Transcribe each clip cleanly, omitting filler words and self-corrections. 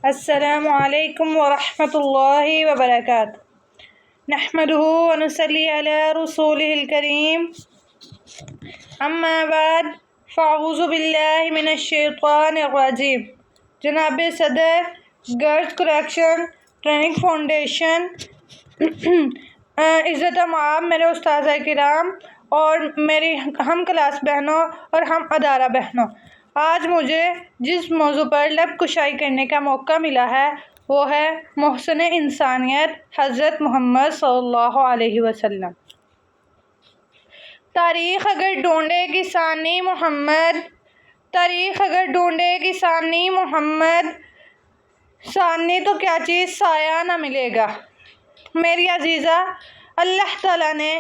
السلام علیکم ورحمۃ اللہ وبرکاتہ نحمدہ ونصلی علی رسولہ الکریم اما بعد فاعوذ باللہ من الشیطان الرجیم۔ جناب صدر، گرلز کریکشن ٹریننگ فاؤنڈیشن، عزت مآب میرے استاذہ کرام اور میری ہم کلاس بہنوں اور ہم ادارہ بہنوں، آج مجھے جس موضوع پر لب کشائی کرنے کا موقع ملا ہے وہ ہے محسن انسانیت حضرت محمد صلی اللہ علیہ وسلم۔ تاریخ اگر ڈھونڈے گی ثانی محمد، تاریخ اگر ڈھونڈے گی ثانی محمد، ثانی تو کیا چیز سایہ نہ ملے گا۔ میری عزیزہ، اللہ تعالیٰ نے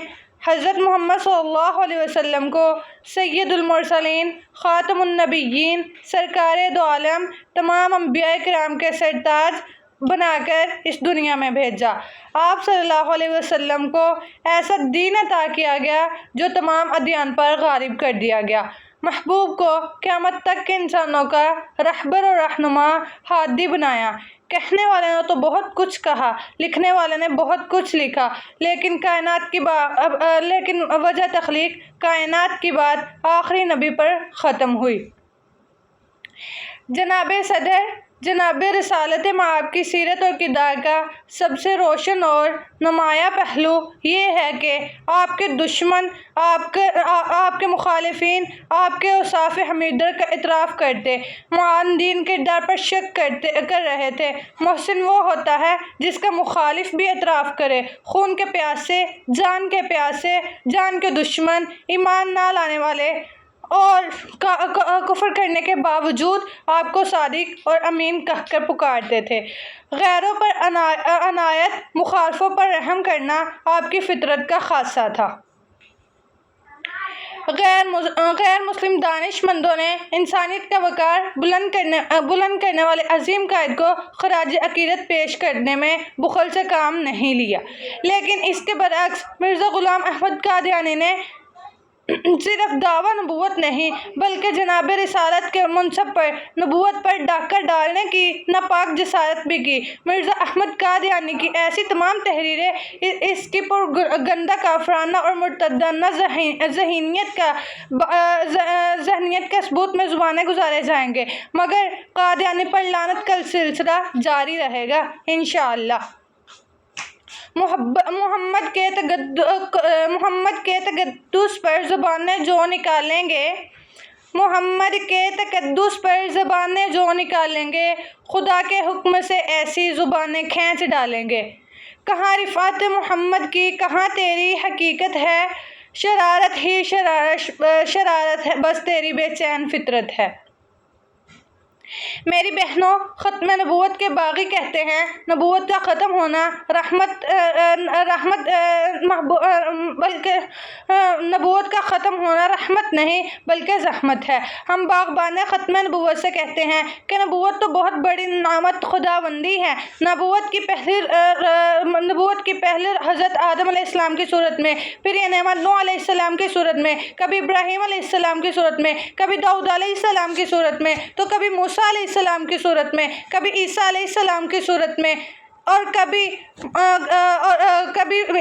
حضرت محمد صلی اللہ علیہ وسلم کو سید المرسلین، خاتم النبیین، سرکار دو عالم، تمام انبیاء کرام کے سرتاج بنا کر اس دنیا میں بھیجا۔ آپ صلی اللہ علیہ وسلم کو ایسا دین عطا کیا گیا جو تمام ادیان پر غالب کر دیا گیا۔ محبوب کو قیامت تک کے انسانوں کا رہبر اور رہنما، ہادی بنایا۔ کہنے والے نے تو بہت کچھ کہا، لکھنے والے نے بہت کچھ لکھا، لیکن وجہ تخلیق کائنات کی بات آخری نبی پر ختم ہوئی۔ جناب صدر، جناب رسالت مآب کی سیرت اور کردار کا سب سے روشن اور نمایاں پہلو یہ ہے کہ آپ کے دشمن، آپ کے مخالفین آپ کے اوصاف حمیدہ کا اعتراف کرتے، معاندین کردار پر شک کر رہے تھے۔ محسن وہ ہوتا ہے جس کا مخالف بھی اعتراف کرے۔ خون کے پیاسے، جان کے پیاسے، جان کے دشمن، ایمان نہ لانے والے اور کفر کرنے کے باوجود آپ کو صادق اور امین کہہ کر پکارتے تھے۔ غیروں پر عنایت، مخالفوں پر رحم کرنا آپ کی فطرت کا خاصہ تھا۔ غیر مسلم دانش مندوں نے انسانیت کا وقار بلند کرنے والے عظیم قائد کو خراج عقیدت پیش کرنے میں بخل سے کام نہیں لیا، لیکن اس کے برعکس مرزا غلام احمد قادیانی نے صرف دعویٰ نبوت نہیں بلکہ جناب رسالت کے منصب پر نبوت پر ڈاکہ ڈالنے کی ناپاک جسارت بھی کی۔ مرزا احمد قادیانی کی ایسی تمام تحریریں اس کی پروپیگنڈا کافرانہ اور مرتدانہ ذہنیت کے ثبوت میں زبانیں گزارے جائیں گے، مگر قادیانی پر لعنت کا سلسلہ جاری رہے گا انشاءاللہ۔ محمد کے تقدس پر زبانیں جو نکالیں گے، محمد کے تقدس پر زبانیں جو نکالیں گے، خدا کے حکم سے ایسی زبانیں کھینچ ڈالیں گے۔ کہاں رفعت محمد کی، کہاں تیری حقیقت ہے، شرارت ہی شرارت ہے، بس تیری بے چین فطرت ہے۔ میری بہنوں، ختم نبوت کے باغی کہتے ہیں نبوت کا ختم ہونا رحمت نہیں بلکہ زحمت ہے۔ ہم باغبان ختم نبوت سے کہتے ہیں کہ نبوت تو بہت بڑی نعمت خداوندی ہے۔ نبوت کی پہل حضرت آدم علیہ السلام کی صورت میں، پھر یہ نعمت نوح علیہ السلام کی صورت میں، کبھی ابراہیم علیہ السلام کی صورت میں، کبھی داؤد علیہ السلام کی صورت میں، تو کبھی موسیٰ علیہ السلام کی صورت میں، کبھی عیسیٰ علیہ السلام کی صورت میں اور کبھی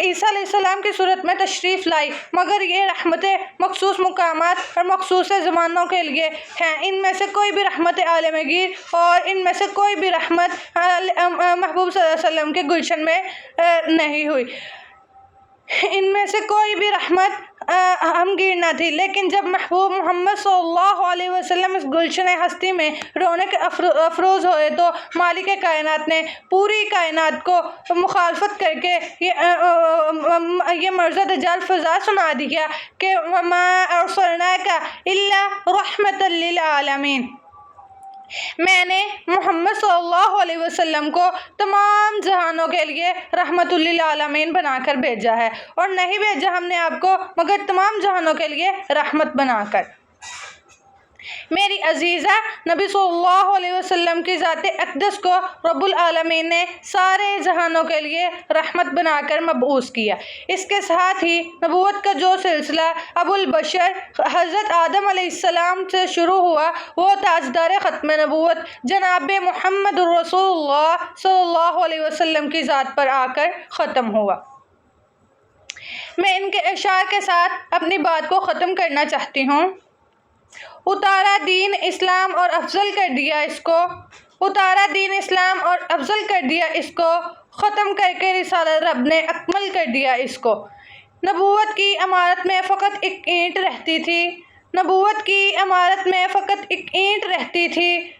عیسیٰ علیہ السلام کی صورت میں تشریف لائی، مگر یہ رحمتیں مخصوص مقامات اور مخصوص زمانوں کے لیے ہیں۔ ان میں سے کوئی بھی رحمت عالمگیر اور ان میں سے کوئی بھی رحمت محبوب صلی اللہ علیہ وسلم کے گلشن میں نہیں ہوئی، ان میں سے کوئی بھی رحمت ہمگیر نہ تھی۔ لیکن جب محبوب محمد صلی اللہ علیہ وسلم اس گلشن ہستی میں رونق افروز ہوئے تو مالک کائنات نے پوری کائنات کو مخالفت کر کے یہ مرزا دجال فضا سنا دیا کہ وَمَا أَرْسَلْنَاكَ إِلَّا رَحْمَةً لِّلْعَالَمِينَ، میں نے محمد صلی اللہ علیہ وسلم کو تمام جہانوں کے لیے رحمت للعالمین بنا کر بھیجا ہے، اور نہیں بھیجا ہم نے آپ کو مگر تمام جہانوں کے لیے رحمت بنا کر۔ میری عزیزہ، نبی صلی اللہ علیہ وسلم کی ذات اقدس کو رب العالمین نے سارے جہانوں کے لیے رحمت بنا کر مبعوث کیا۔ اس کے ساتھ ہی نبوت کا جو سلسلہ ابو البشر حضرت آدم علیہ السلام سے شروع ہوا، وہ تاجدار ختم نبوت جناب محمد رسول اللہ صلی اللہ علیہ وسلم کی ذات پر آ کر ختم ہوا۔ میں ان کے اشعار کے ساتھ اپنی بات کو ختم کرنا چاہتی ہوں۔ اتارا دین اسلام اور افضل کر دیا اس کو، اتارا دین اسلام اور افضل کر دیا اس کو، ختم کر کے رسالت رب نے اکمل کر دیا اس کو۔ نبوت کی عمارت میں فقط ایک اینٹ رہتی تھی، نبوت کی عمارت میں فقط ایک اینٹ رہتی تھی،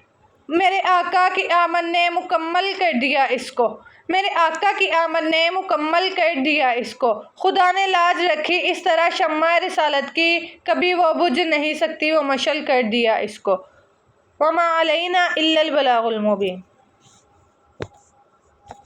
میرے آقا کی آمد نے مکمل کر دیا اس کو، میرے آقا کی آمد نے مکمل کر دیا اس کو۔ خدا نے لاج رکھی اس طرح شمع رسالت کی، کبھی وہ بجھ نہیں سکتی، وہ مشعل کر دیا اس کو۔ وما علینا الا البلاغ المبین۔